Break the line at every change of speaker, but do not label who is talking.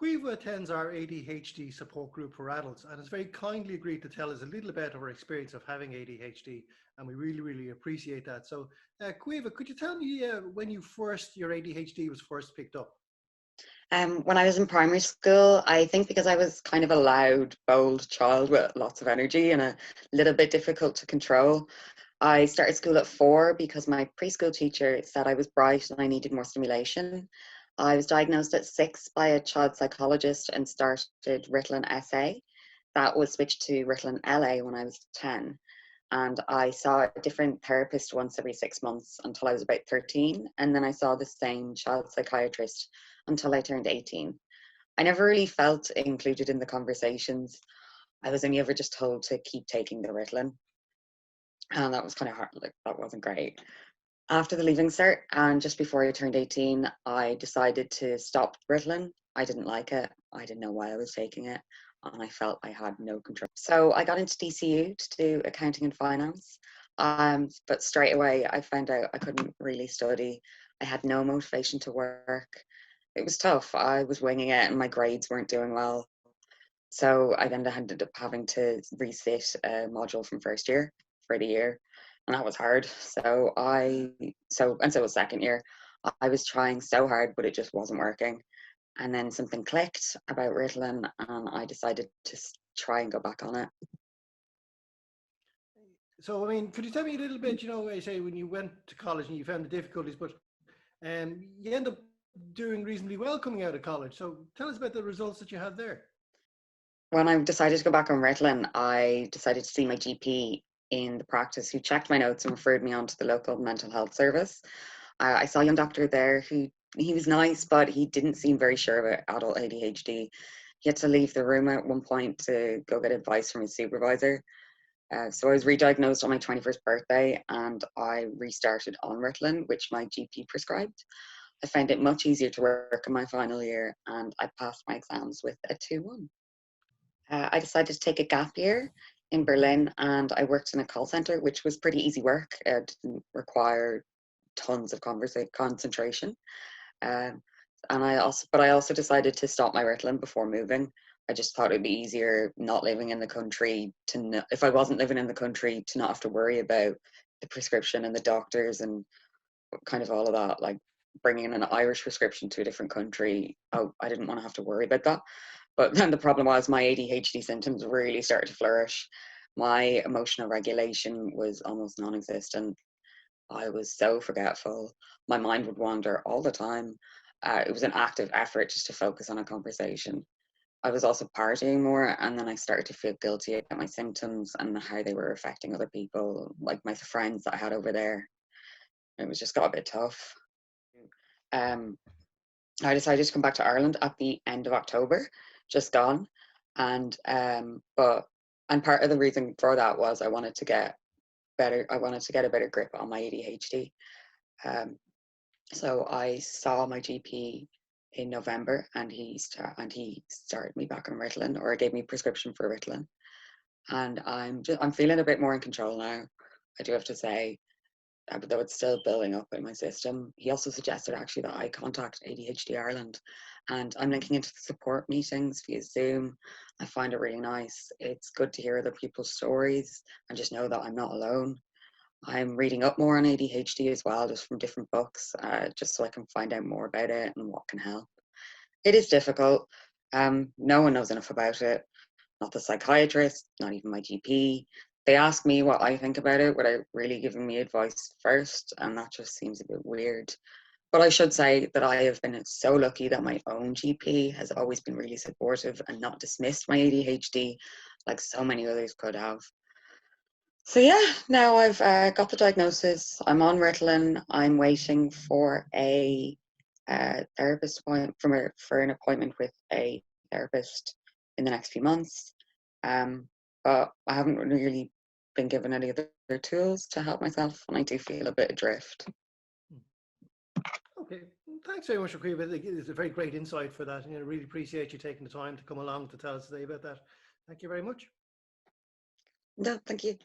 Caoimhe attends our ADHD support group for adults and has very kindly agreed to tell us a little about her experience of having ADHD, and we really, really appreciate that. So, Caoimhe, could you tell me when your ADHD was first picked up?
When I was in primary school, I think because I was kind of a loud, bold child with lots of energy and a little bit difficult to control, I started school at 4 because my preschool teacher said I was bright and I needed more stimulation. I was diagnosed at 6 by a child psychologist and started Ritalin SA. That was switched to Ritalin LA when I was 10. And I saw a different therapist once every 6 months until I was about 13. And then I saw the same child psychiatrist until I turned 18. I never really felt included in the conversations. I was only ever just told to keep taking the Ritalin. And that was kind of hard, like, that wasn't great. After the leaving cert and just before I turned 18, I decided to stop Ritalin. I didn't like it. I didn't know why I was taking it. And I felt I had no control. So I got into DCU to do accounting and finance. But straight away, I found out I couldn't really study. I had no motivation to work. It was tough. I was winging it and my grades weren't doing well. So I then ended up having to resit a module from first year for the year. And that was hard. So was second year. I was trying so hard, but it just wasn't working. And then something clicked about Ritalin and I decided to try and go back on it.
So, I mean, could you tell me a little bit, I say when you went to college and you found the difficulties, but you end up doing reasonably well coming out of college. So tell us about the results that you had there.
When I decided to go back on Ritalin, I decided to see my GP in the practice who checked my notes and referred me on to the local mental health service. I saw a young doctor there who he was nice, but he didn't seem very sure about adult ADHD. He had to leave the room at one point to go get advice from his supervisor. So I was re-diagnosed on my 21st birthday and I restarted on Ritalin, which my GP prescribed. I found it much easier to work in my final year and I passed my exams with a 2-1. I decided to take a gap year in Berlin and I worked in a call center, which was pretty easy work. It didn't require tons of concentration. Um, but I also decided to stop my Ritalin before moving. I just thought it'd be easier not living in the country if I wasn't living in the country, to not have to worry about the prescription and the doctors and kind of all of that, like bringing in an Irish prescription to a different country. I didn't want to have to worry about that. But then the problem was my ADHD symptoms really started to flourish. My emotional regulation was almost non-existent. I was so forgetful. My mind would wander all the time. It was an active effort just to focus on a conversation. I was also partying more, and then I started to feel guilty about my symptoms and how they were affecting other people, like my friends that I had over there. It was just got a bit tough. Um, I decided to come back to Ireland at the end of October, just gone, and part of the reason for that was I wanted to get better. I wanted to get a better grip on my ADHD. Um, so I saw my GP in November, and he started me back on Ritalin, or gave me a prescription for Ritalin, and I'm feeling a bit more in control now. I do have to say, though it's still building up in my system. He also suggested actually that I contact ADHD Ireland, and I'm linking into the support meetings via Zoom. I find it really nice. It's good to hear other people's stories and just know that I'm not alone. I'm reading up more on ADHD as well, just from different books, just so I can find out more about it and what can help. It is difficult. No one knows enough about it. Not the psychiatrist, not even my GP. They ask me what I think about it without really giving me advice first, and that just seems a bit weird. But I should say that I have been so lucky that my own GP has always been really supportive and not dismissed my ADHD like so many others could have. So yeah, now I've got the diagnosis. I'm on Ritalin. I'm waiting for a therapist appointment for an appointment with a therapist in the next few months. But I haven't really been given any other tools to help myself, and I do feel a bit adrift.
Okay, thanks very much, Caoimhe. It's a very great insight for that. And I really appreciate you taking the time to come along to tell us today about that. Thank you very much.
No, thank you.